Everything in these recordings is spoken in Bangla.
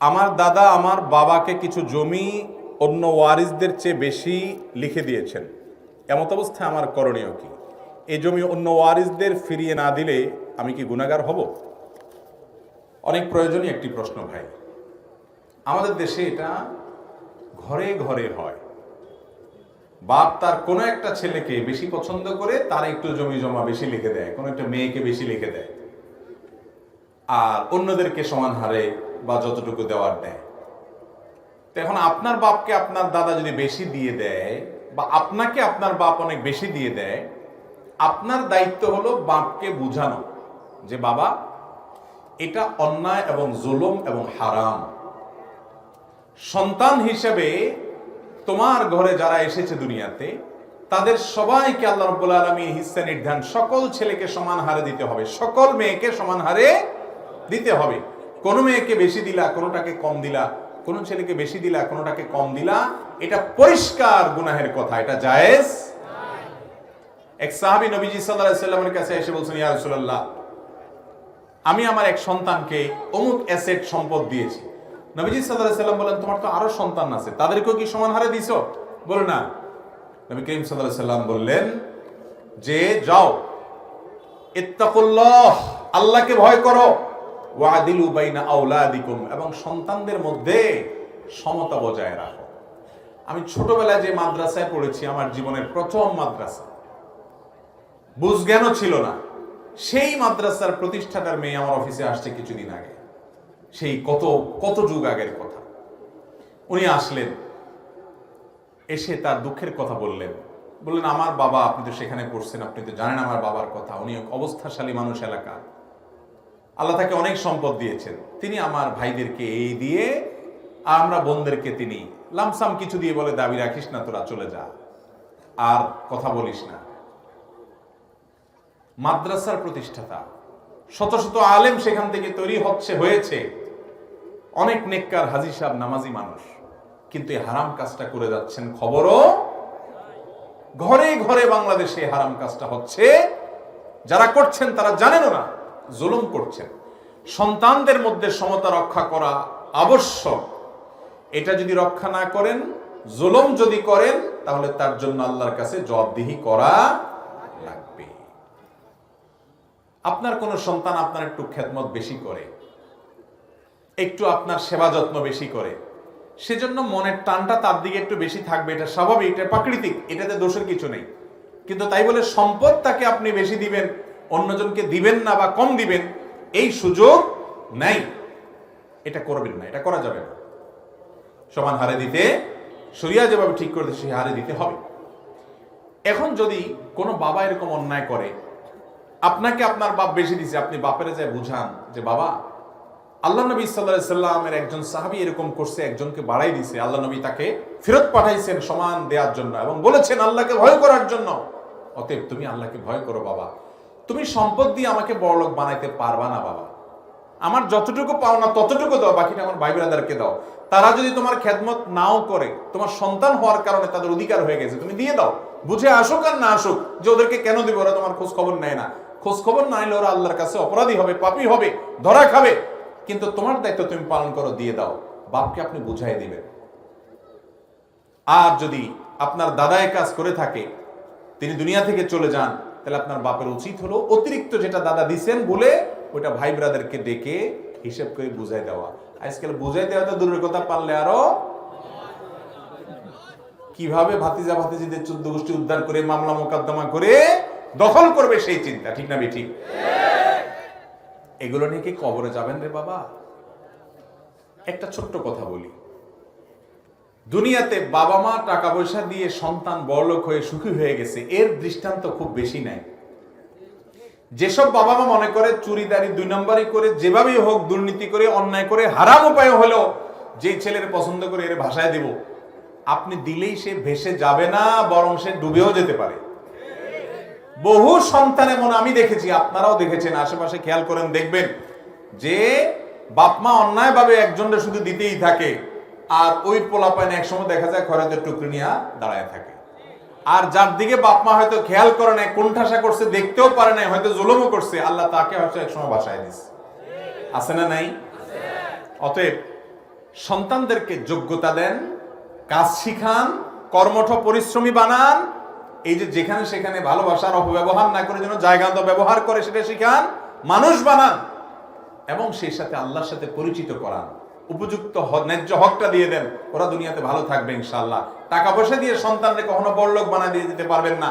আমার দাদা আমার বাবাকে কিছু জমি অন্য ওয়ারিসদের চেয়ে বেশি লিখে দিয়েছেন। এমত অবস্থায় আমার করণীয় কি? এই জমি অন্য ওয়ারিসদের ফিরিয়ে না দিলে আমি কি গুনাহগার হব? অনেক প্রয়োজনীয় একটি প্রশ্ন ভাই। আমাদের দেশে এটা ঘরে ঘরে হয়। বাপ তার কোনো একটা ছেলেকে বেশি পছন্দ করে তার একটু জমি জমা বেশি লিখে দেয়, কোনো একটা মেয়েকে বেশি লিখে দেয়, আর অন্যদেরকে সমান হারে বা যতটুকু দেওয়ার দেয়। তো এখন আপনার বাপকে আপনার দাদা যদি বেশি দিয়ে দেয় বা আপনাকে আপনার বাপ অনেক বেশি দিয়ে দেয়, আপনার দায়িত্ব হলো বাপকে বুঝানো যে বাবা, এটা অন্যায় এবং জুলুম এবং হারাম। সন্তান হিসেবে তোমার ঘরে যারা এসেছে দুনিয়াতে, তাদের সবাইকে আল্লাহ রাব্বুল আলামিন হিস্সা নির্ধারণ, সকল ছেলেকে সমান হারে দিতে হবে, সকল মেয়েকে সমান হারে দিতে হবে। কোনো মেয়েকে বেশি দিলা, কোনোটাকে কম দিলা, কোন ছেলেকে বেশি দিলা, কোনোটাকে কম দিলা, এটা পরিষ্কার গুনাহের কথা, এটা জায়েজ। এক সাহাবী নবীজি সাল্লাল্লাহু আলাইহি ওয়াসাল্লামের কাছে এসে বলছেন, ইয়া রাসূলুল্লাহ, আমি আমার এক সন্তানকে অমুক অ্যাসেট সম্পদ দিয়েছি। নবীজি সাল্লাল্লাহু আলাইহি ওয়াসাল্লাম বলেন, তোমার তো আরো সন্তান আছে, তাদেরকেও কি সমান হারে দিছো? বলে না। নবী করিম সাল্লাল্লাহু আলাইহি ওয়াসাল্লাম বললেন যে যাও, ইত্তাকুল্লাহ, আল্লাহকে ভয় করো, ওয়াদিলু বাইনা আওলাদিকুম, এবং সন্তানদের মধ্যে সমতা বজায় রাখো। আমি ছোটবেলায় যে মাদ্রাসায় পড়েছি, আমার জীবনের প্রথম মাদ্রাসা, বুঝজ্ঞানও ছিল না, সেই মাদ্রাসার প্রতিষ্ঠাতার মেয়ে আমার অফিসে আসছে কিছুদিন আগে। সেই কত কত যুগ আগের কথা। উনি আসলেন, এসে তার দুঃখের কথা বললেন। আমার বাবা, আপনি তো সেখানে পড়ছেন, আপনি তো জানেন আমার বাবার কথা, উনি অবস্থাশালী মানুষ এলাকা, আল্লাহ তাকে অনেক সম্পদ দিয়েছেন, তিনি আমার ভাইদেরকে এই দিয়ে, আমরা বোনদেরকে তিনি লামসাম কিছু দিয়ে বলে, দাবি রাখিস না, তোরা চলে যা, আর কথা বলিস না। মাদ্রাসার প্রতিষ্ঠাতা, শত শত আলেম সেখান থেকে তৈরি হয়েছে, অনেক নেককার হাজী সাহেব, নামাজি মানুষ, কিন্তু এই হারাম কাজটা করে যাচ্ছেন, খবরও ঘরে ঘরে বাংলাদেশে হারাম কাজটা হচ্ছে। যারা করছেন তারা জানেনও না, জুলুম করছেন। সন্তানদের মধ্যে সমতা রক্ষা করা আবশ্যক। এটা যদি রক্ষা না করেন, জুলুম যদি করেন, তাহলে তার জন্য আল্লাহর কাছে জবাবদিহি করা লাগবে। আপনার কোন সন্তান আপনার একটু খেদমত বেশি করে, একটু আপনার সেবা যত্ন বেশি করে, সেজন্য মনের টানটা তার দিকে একটু বেশি থাকবে, এটা স্বাভাবিক, এটা প্রাকৃতিক, এটাতে দোষের কিছু নেই। কিন্তু তাই বলে সম্পদ তাকে আপনি বেশি দিবেন, অন্যজনকে দিবেন না বা কম দিবেন, এই সুযোগ নাই। এটা করবেন না, এটা করা যাবে না। সমান হারে দিতে, শরিয়া যেভাবে ঠিক করে সেই হারে দিতে হবে। এখন যদি কোনো বাবা এরকম অন্যায় করে, আপনাকে আপনার বাপ বেশি দিছে, আপনি বাপের যায় বুঝান যে বাবা, আল্লাহ নবী সাল্লাল্লাহু আলাইহি সাল্লামের একজন সাহাবী এরকম করছে, একজনকে বাড়াই দিছে, আল্লাহ নবী তাকে ফেরত পাঠাইছেন সমান দেওয়ার জন্য, এবং বলেছেন আল্লাহকে ভয় করার জন্য। অতএব তুমি আল্লাহকে ভয় করো বাবা, তুমি সম্পদ দিয়ে আমাকে বড়লোক বানাইতে পারবা না বাবা, আমার যতটুকু পাওনা ততটুকু দাও, বাকিটা আমার ভাই ব্রাদারকে দাও। তারা যদি তোমার খেদমত নাও করে, তোমার সন্তান হওয়ার কারণে তাদের অধিকার হয়ে গেছে, তুমি দিয়ে দাও, বুঝে আসুক আর না আসুক, যে ওদেরকে কেন দিব, ওরা তোমার খোঁজ খবর নেয় না। খোঁজ খবর না নিলে ওরা আল্লাহর কাছে অপরাধী হবে, পাপী হবে, ধরা খাবে। কিন্তু তোমার দায়িত্ব তুমি পালন করো, দিয়ে দাও। বাপকে আপনি বুঝাই দিবেন। আর যদি আপনার দাদায় কাজ করে থাকে, তিনি দুনিয়া থেকে চলে যান, তাহলে আপনার বাপের উচিত হলো অতিরিক্ত যেটা দাদা দিছেন বলে ওইটা ভাই ব্রাদারকে ডেকে হিসেব করে বুঝাই দেওয়া। আজকাল বুঝাই দেওয়া তো দূরের কথা, পারলে আরো কিভাবে ভাতিজা ভাতিজিদের 14 গোষ্ঠী উদ্ধার করে মামলা মোকদ্দমা করে দখল করবে সেই চিন্তা, ঠিক না বেঠিক? এগুলো নিয়ে কি কবরে যাবেন রে বাবা? একটা ছোট্ট কথা বলি, দুনিয়াতে বাবা মা টাকা পয়সা দিয়ে সন্তান বড়লোক হয়ে সুখী হয়ে গেছে, এর দৃষ্টান্ত খুব বেশি নাই। যেসব বাবা মা মনে করে চুরিদারি 2 নম্বরই করে, যেভাবেই হোক দুর্নীতি করে, অন্যায় করে, হারাম উপায় হলেও যে ছেলের পছন্দ করে এর ভাষায় দেব, আপনি দিলেই সে ভেসে যাবে না, বরং সে ডুবেও যেতে পারে। বহু সন্তান এমন আমি দেখেছি, আপনারাও দেখেছেন, আশেপাশে খেয়াল করেন, দেখবেন যে বাপমা অন্যায় ভাবে একজনটা শুধু দিতেই থাকে, আর ওই পোলাপাইন একসময় দেখা যায় খয়রাতের টুকরি নিয়ে দাঁড়ায় থাকে। আর যার দিকে বাপমা হয়তো খেয়াল করে নাই, কোণঠাসা করছে, দেখতেও পারে নাই, হয়তো জুলুমও করছে, আল্লাহ তাকে হয়তো একসময় বাসায় দিচ্ছে। আছে না নাই? অতএব সন্তানদেরকে যোগ্যতা দেন, কাজ শিখান, কর্মঠ পরিশ্রমী বানান। এই যে যেখানে সেখানে ভালোবাসার অপব্যবহার না করে যেন জায়গান্ত ব্যবহার করে সেটা শিখান, মানুষ বানান এবং সেই সাথে আল্লাহর সাথে পরিচিত করান। উপযুক্ত ন্যায্য হকটা দিয়ে দেন, ওরা দুনিয়াতে ভালো থাকবে ইনশাআল্লাহ। টাকা পয়সা দিয়ে সন্তানকে কখনো বড়লোক বানায় দিয়ে দিতে পারবেন না।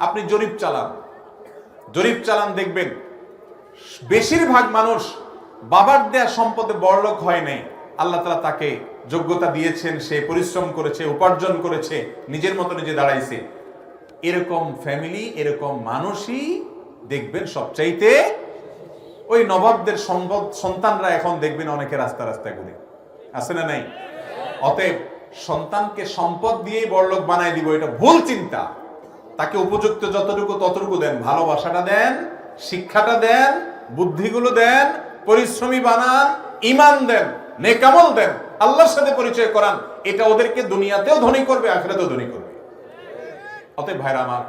আপনি জরিপ চালান, দেখবেন বেশিরভাগ মানুষ বাবার দেয়া সম্পদে বড়লোক হয় নাই। আল্লাহ তাআলা তাকে যোগ্যতা দিয়েছেন, সে পরিশ্রম করেছে, উপার্জন করেছে, নিজের মতো নিজে দাঁড়াইছে। এরকম ফ্যামিলি, এরকম মানুষই দেখবেন সবচাইতে ওই নবাবদের সন্তানরা এখন দেখবেন অনেকে রাস্তা রাস্তায় ঘুরে, আছে না নাই? অতএব সন্তানকে সম্পদ দিয়েই বড়লোক বানায় দিব, এটা ভুল চিন্তা। তাকে উপযুক্ত যতটুকু ততটুকু দেন, ভালোবাসাটা দেন, শিক্ষাটা দেন, বুদ্ধিগুলো দেন, পরিশ্রমী বানান, ঈমান দেন, নেক আমল দেন, আল্লাহর সাথে পরিচয় করান। এটা ওদেরকে দুনিয়াতেও ধনী করবে, আখিরাতেও ধনী করবে। অতএব ভাইরা আমার,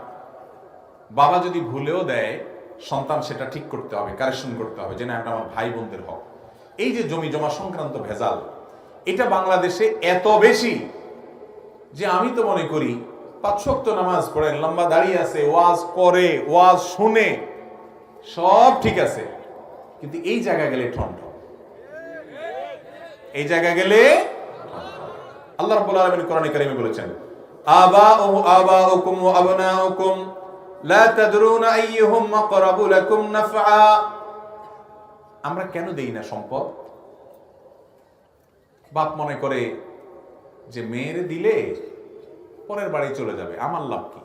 বাবা যদি ভুলেও দেয়, সন্তান সেটা ঠিক করতে হবে, কারেকশন করতে হবে, যেন এটা আমার ভাই বোনদের হক। এই যে জমি জমা সংক্রান্ত ভেজাল, এটা বাংলাদেশে এত বেশি যে আমি তো মনে করি 5 ওয়াক্ত নামাজ পড়েন, লম্বা দাঁড়িয়ে আছে, ওয়াজ করে, ওয়াজ শুনে, সব ঠিক আছে, কিন্তু এই জায়গা গেলে ঠন, এই জায়গা গেলে আল্লাহ রাব্বুল আলামিন কোরআনে কারিমে বলেছেন, আবাউকুম ওয়া আবনাউকুম লা তাদরুনা আইয়ুহুম আকরাবু লাকুম নাফআ। আমরা কেন দেই না সম্পদ? বাপ মনে করে যে মেয়েরে দিলে পরের বাড়ি চলে যাবে, আমার লাভ কি,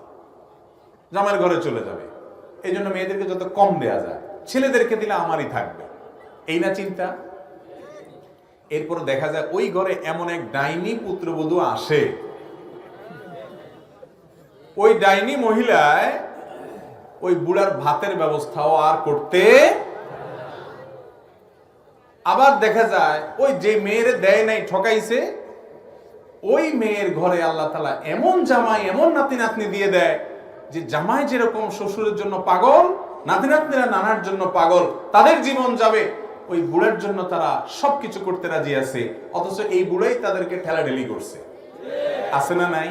জামাইয়ের ঘরে চলে যাবে, এই জন্য মেয়েদেরকে যত কম দেয়া যায়, ছেলেদেরকে দিলে আমারই থাকবে, এই না চিন্তা। এরপর দেখা যায় ওই ঘরে এমন এক ডাইনি পুত্রবধূ আসে, ওই ডাইনি মহিলায় ওই বুড়ার ভাতের ব্যবস্থাও আর করতে। আবার দেখা যায় ওই যে মেয়ের দেয় নাই, ঠকাইছে, ওই মেয়ের ঘরে আল্লাহ তাআলা এমন জামাই, এমন নাতি নাতনি দিয়ে দেয় যে জামাই যেরকম শ্বশুরের জন্য পাগল, নাতি নাতনিরা নানার জন্য পাগল, তাদের জীবন যাবে, ওই বুড়ার জন্য তারা সবকিছু করতে রাজি আছে, অথচ এই বুড়াই তাদেরকে ঠেলাঠেলি করছে। আছে না নাই?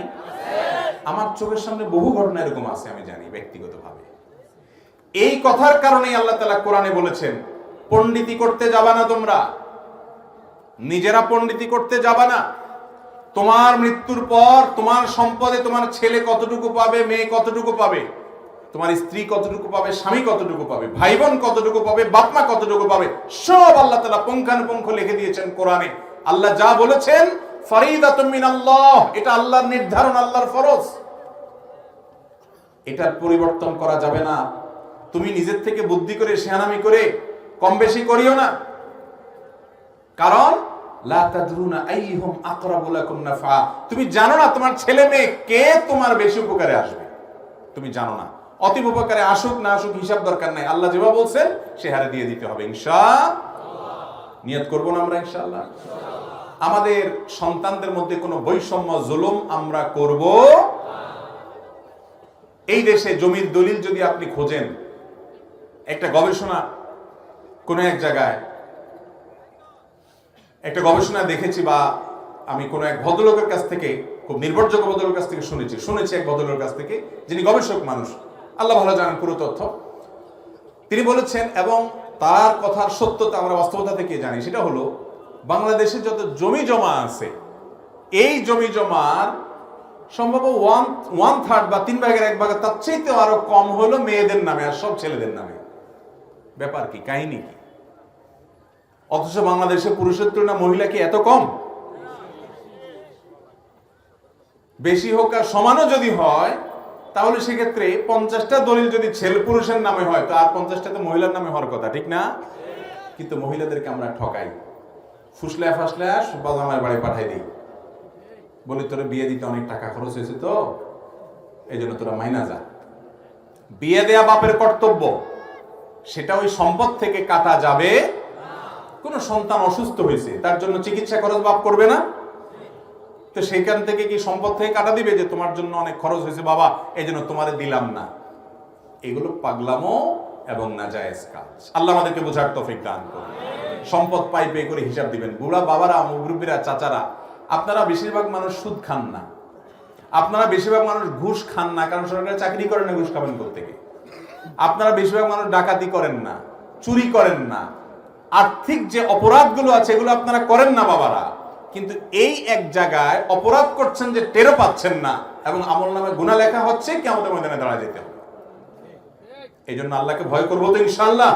আমার চোখের সামনে বহু ঘটনা এরকম আছে, আমি জানি ব্যক্তিগতভাবে। এই কথার কারণেই আল্লাহ তাআলা কোরআনে বলেছেন, পণ্ডিতি করতে যাবা না তোমরা, নিজেরা পণ্ডিতি করতে যাবা না। তোমার মৃত্যুর পর তোমার সম্পদে তোমার ছেলে কতটুকু পাবে, মেয়ে কতটুকু পাবে, তোমার স্ত্রী কতটুকু পাবে, স্বামী কতটুকু পাবে, ভাই বোন কতটুকু পাবে, বাপ মা কতটুকু পাবে, সব আল্লাহ তাআলা পুঙ্খানুপুঙ্খ লিখে দিয়েছেন কোরআনে। আল্লাহ যা বলেছেন ফরিদাতুম মিনাল্লাহ, এটা আল্লাহর নির্ধারণ, আল্লাহর ফরজ, এটার পরিবর্তন করা যাবে না। তুমি নিজের থেকে বুদ্ধি করে, শিয়ানামি করে কম বেশি করিও না, কারণ লা তাদরুনা আইয়ুহুম আকরাবু লাকুম নাফআ, তুমি জানো না তোমার ছেলে মেয়ে কে তোমার বেশি উপকারে আসবে, তুমি জানো না। অতীব উপকারে আসুক না আসুক হিসাব দরকার নাই, আল্লাহ যেভাবে বলছেন সে হারে দিয়ে দিতে হবে ইনশাআল্লাহ। নিয়ত করব না আমরা ইনশাআল্লাহ? আমাদের সন্তানদের মধ্যে কোনো বৈষম্য, জুলুম আমরা করব না। এই দেশে জমির দলিল যদি আপনি খোঁজেন, একটা গবেষণা কোন এক জায়গায়, একটা গবেষণা দেখেছি, বা আমি কোন এক ভদ্রলোকের কাছ থেকে, খুব নির্ভরযোগ্য ভদ্রলোকের কাছ থেকে শুনেছি এক ভদ্রলোকের কাছ থেকে, যিনি গবেষক মানুষ, আল্লাহ ভালো জানেন পুরো তথ্য। তিনি বলেছেন, এবং তার কথার সত্যতা আমরা বাস্তবতা থেকে জানি, সেটা হলো বাংলাদেশে যত জমি জমা আছে, এই জমি জমার সম্ভব 1/3 বা 3/1 তার চাইতে আরো কম হলো মেয়েদের নামে, আর সব ছেলেদের নামে। ব্যাপার কি, কাহিনী কি? অথচ বাংলাদেশে পুরুষের তুলনায় মহিলা কি এত কম? বেশি হোক আর সমানও যদি হয়, তাহলে সেক্ষেত্রে 50টা দলিল যদি ছেলে পুরুষের নামে হয়, তো আর 50টা তো মহিলার নামে হওয়ার কথা, ঠিক না? কিন্তু মহিলাদেরকে আমরা ঠকাই, ফুসলায় ফাসলায় বাজামার বাড়ি পাঠাই দিই, বলি তোরা বিয়ে দিতে অনেক টাকা খরচ হয়েছে, তো এই জন্য তোরা মাইনা যা। বিয়ে দেয়া বাপের কর্তব্য, সেটা ওই সম্পদ থেকে কাটা যাবে। কোন সন্তান অসুস্থ হয়েছে, তার জন্য চিকিৎসা খরচ বাপ করবে না? তো সেইখান থেকে কি সম্পদ থেকে কাটা দিবে যে তোমার জন্য অনেক খরচ হয়েছে বাবা, এই জন্য তোমারে দিলাম না? এগুলো পাগলামো এবং নাজায়েজ কাজ। আল্লাহ আমাদেরকে বোঝার তৌফিক দান করুন। সম্পদ পাই পে করে হিসাব দিবেন। বুড়া বাবারা, মুরব্বীরা, চাচারা, আপনারা বেশিরভাগ মানুষ সুদ খান না, আপনারা বেশিরভাগ মানুষ ঘুষ খান না, কারণ সরকারি চাকরি করেন না, ঘুষ খাবেন কোত্থেকে? আপনারা বেশিরভাগ মানুষ ডাকাতি করেন না, চুরি করেন না, আর্থিক যে অপরাধগুলো আছে এগুলো আপনারা করেন না বাবারা। কিন্তু এই এক জায়গায় অপরাধ করছেন যে টেরও পাচ্ছেন না, এবং আমলনামে গুনাহ লেখা হচ্ছে, কিয়ামতের ময়দানে দাঁড়ায় যেতে হবে। এই জন্য আল্লাহকে ভয় করবো তো ইনশাআল্লাহ।